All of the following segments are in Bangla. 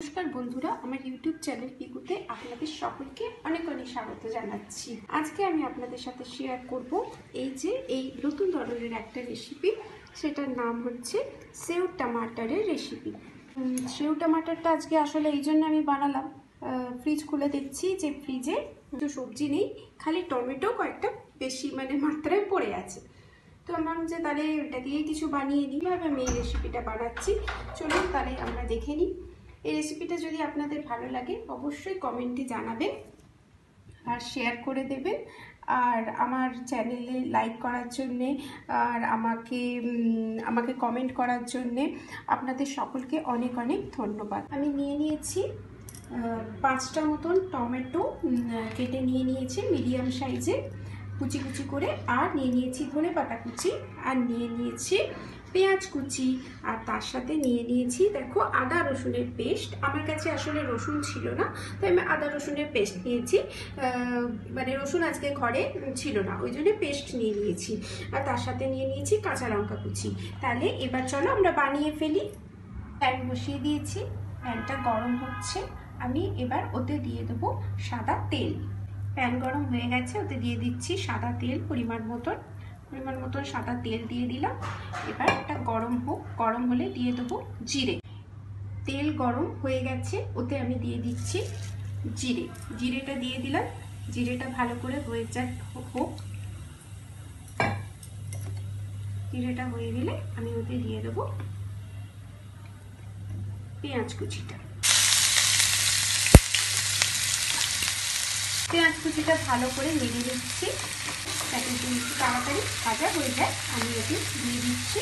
নমস্কার বন্ধুরা, আমার ইউটিউব চ্যানেল পিকুতে আপনাদের সকলকে অনেক অনেক স্বাগত জানাচ্ছি। আজকে আমি আপনাদের সাথে শেয়ার করব এই নতুন ধরনের একটা রেসিপি। সেটার নাম হচ্ছে সেউ টমাটারের রেসিপি। সেউ টমাটারটা আজকে আসলে এই জন্য আমি বানালাম, ফ্রিজ খুলে দেখছি যে ফ্রিজে কিছু সবজি নেই, খালি টমেটো কয়েকটা বেশি মাত্রায় পড়ে আছে। তো আমার যে তাহলে ওটা দিয়েই কিছু বানিয়ে নিই। কীভাবে আমি এই রেসিপিটা বানাচ্ছি চলুন তাহলে আমরা দেখে নিই। এই রেসিপিটা যদি আপনাদের ভালো লাগে অবশ্যই কমেন্টে জানাবেন আর শেয়ার করে দেবেন। আর আমার চ্যানেলে লাইক করার জন্যে আর আমাকে কমেন্ট করার জন্যে আপনাদের সকলকে অনেক অনেক ধন্যবাদ। আমি নিয়ে নিয়েছি 5টা মতন টমেটো, কেটে নিয়ে নিয়েছি মিডিয়াম সাইজে কুচি কুচি করে, আর নিয়ে নিয়েছি ধনেপাতা কুচি, আর নিয়ে নিয়েছি পেঁয়াজ কুচি, আর তার সাথে নিয়ে নিয়েছি দেখো আদা রসুনের পেস্ট। আমার কাছে আসলে রসুন ছিল না, তাই আমি আদা রসুনের পেস্ট নিয়েছি। রসুন আজকে ঘরে ছিল না, ওই জন্য পেস্ট নিয়ে নিয়েছি। আর তার সাথে নিয়ে নিয়েছি কাঁচা লঙ্কা কুচি। তাহলে এবার চলো আমরা বানিয়ে ফেলি। প্যান বসিয়ে দিয়েছি, প্যানটা গরম হচ্ছে। আমি এবার ওতে দিয়ে দেবো সাদা তেল। প্যান গরম হয়ে গেছে, ওতে দিয়ে দিচ্ছি সাদা তেল পরিমাণ মতন সাদা তেল দিয়ে দিলাম। এবার এটা গরম হোক, গরম হলে দিয়ে দেবো জিরে। তেল গরম হয়ে গেছে, ওতে আমি দিয়ে দিচ্ছি জিরেটা দিয়ে দিলাম। জিরেটা ভালো করে হয়ে হোক। জিরেটা হয়ে গেলে আমি ওতে দিয়ে দেবো পেঁয়াজ কুচিটা। পেঁয়াজ কুচিটা ভালো করে নেড়ে নিচ্ছি যাতে একটু তাড়াতাড়ি ভাজা হয়ে যায়। আমি এতে দিয়ে দিচ্ছি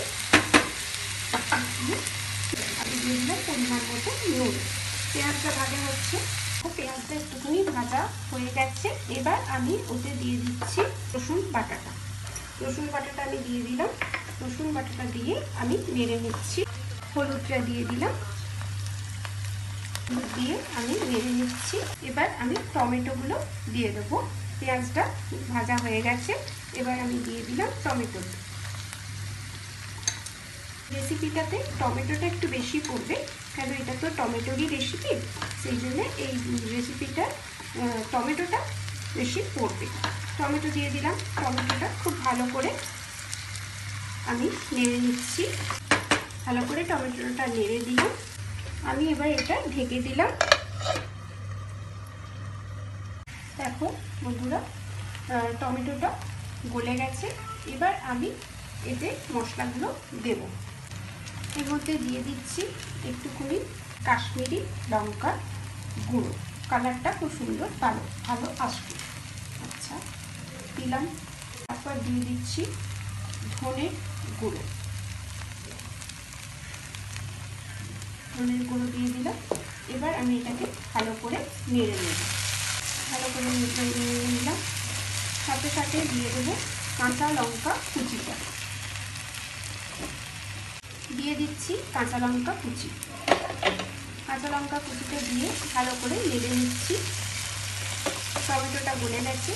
পরিমাণ মতো নুন। পেঁয়াজটা ভাজা হচ্ছে, পেঁয়াজটা একটুখানি ভাজা হয়ে গেছে। এবার আমি ওতে দিয়ে দিচ্ছি রসুন বাটাটা আমি দিয়ে দিলাম। রসুন বাটাটা দিয়ে আমি নেড়ে নিচ্ছি। হলুদটা দিয়ে দিলাম, দিয়ে আমি নেড়ে নিচ্ছি। এবার আমি টমেটোগুলো দিয়ে দেবো। পেঁয়াজটা ভাজা হয়ে গেছে, এবার আমি দিয়ে দিলাম টমেটো। রেসিপিটাতে টমেটোটা একটু বেশি পড়বে, কেন এটা তো টমেটোরই রেসিপি, সেই জন্য এই রেসিপিটা টমেটোটা বেশি পড়বে। টমেটো দিয়ে দিলাম। টমেটোটা খুব ভালো করে আমি নেড়ে নিচ্ছি। ভালো করে টমেটোটা নেড়ে দিলাম। আমি এবার এটা ঢেকে দিলাম। দেখো বন্ধুরা, টমেটোটা গলে গেছে। এবার আমি এতে মশলাগুলো দেব। এর মধ্যে দিয়ে দিচ্ছি একটুখানি কাশ্মীরি লঙ্কা গুঁড়ো, কালারটা খুব সুন্দর ভালো আসবে। আচ্ছা, দিলাম। তারপর দিয়ে দিচ্ছি ধনের গুঁড়ো দিয়ে দিলাম। এবার আমি এটাকে ভালো করে নেড়ে নেব। ভালো করে নেড়ে নিলাম। সাথে সাথে দিয়ে দেবো কাঁচা লঙ্কা কুচিটা। দিয়ে দিচ্ছি কাঁচা লঙ্কা কুচিটা দিয়ে ভালো করে নেড়ে নিচ্ছি। টমেটোটা গলে গেছে,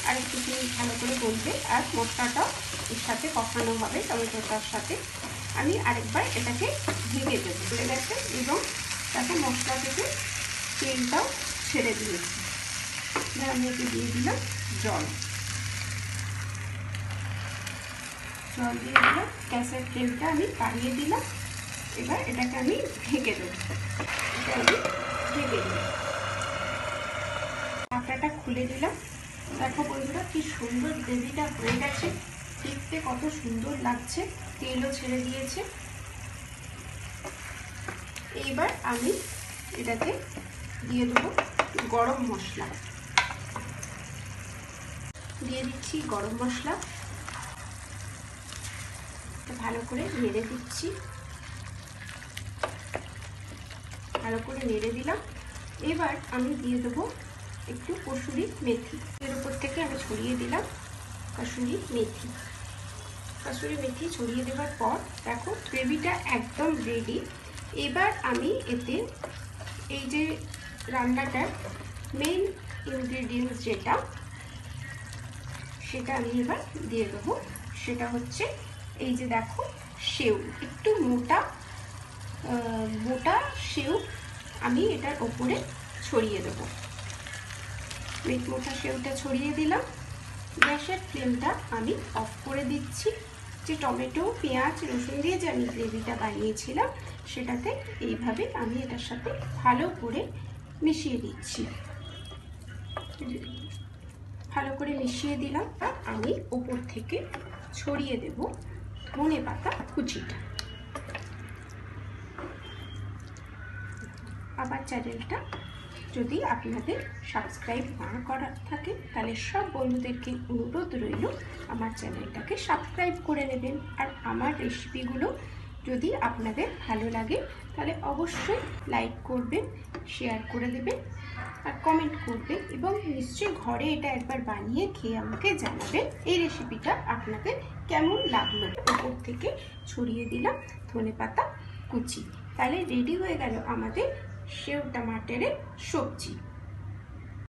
আর একটু ভালো করে গলবে, আর মশলাটাও এর সাথে কষানো হবে টমেটোটার সাথে। আমি আরেকবার এটাকে ঢেকে দেবো। গলে গেছে এবং তাতে মশলা থেকে তেলটাও ছেড়ে দিয়েছি। এবার আমি এতে দিয়ে দিলাম জল দিয়ে দিলাম। গ্যাসের ফ্লেমটা আমি বাড়িয়ে দিলাম। এবার এটাকে আমি ঢেকে দেবো। ঢাকনাটা খুলে দিলাম। দেখো বন্ধুরা, কি সুন্দর গ্রেভিটা হয়ে গেছে, দেখতে কত সুন্দর লাগছে, তেলও ছেড়ে দিয়েছে। এইবার আমি এটাতে দিয়ে দেবো গরম মশলা। দিয়ে দিচ্ছি গরম মশলা। ভালো করে নেড়ে দিচ্ছি। ভালো করে নেড়ে দিলাম। এবার আমি দিয়ে দেবো একটু কসুরি মেথি। এর উপর থেকে আমি ছড়িয়ে দিলাম কসুরি মেথি। ছড়িয়ে দেওয়ার পর দেখো গ্রেভিটা একদম রেডি। এবার আমি এতে এই যে রান্নাটার মেইন ইনগ্রেডিয়েন্টস সেটা আমি এবার দিয়ে দেবো। সেটা হচ্ছে এই যে দেখো সেউ, একটু মোটা সেউ আমি এটার ওপরে ছড়িয়ে দেবো। মিট মোটা সেউটা ছড়িয়ে দিলাম। গ্যাসের ফ্লেমটা আমি অফ করে দিচ্ছি। যে টমেটো পেঁয়াজ রসুন দিয়ে যে আমি গ্রেভিটা বানিয়েছিলাম সেটাতে এইভাবে আমি এটার সাথে ভালো করে মিশিয়ে দিচ্ছি। ভালো করে মিশিয়ে দিলাম। আর আমি উপর থেকে ছড়িয়ে দেব ধনেপাতা কুচিটা। আমার চ্যানেলটা যদি আপনাদের সাবস্ক্রাইব না করা থাকে তাহলে সব বন্ধুদেরকে অনুরোধ রইল আমার চ্যানেলটাকে সাবস্ক্রাইব করে নেবেন। আর আমার রেসিপিগুলো যদি আপনাদের ভালো লাগে তাহলে অবশ্যই লাইক করবেন, শেয়ার করে দেবেন আর কমেন্ট করবেন এবং নিশ্চয়ই ঘরে এটা একবার বানিয়ে খেয়ে আমাকে জানাবেন এই রেসিপিটা আপনাদের কেমন লাগলো। উপর থেকে ছড়িয়ে দিলাম ধনেপাতা কুচি। তাহলে রেডি হয়ে গেল আমাদের সেউ টমাটারের সবজি।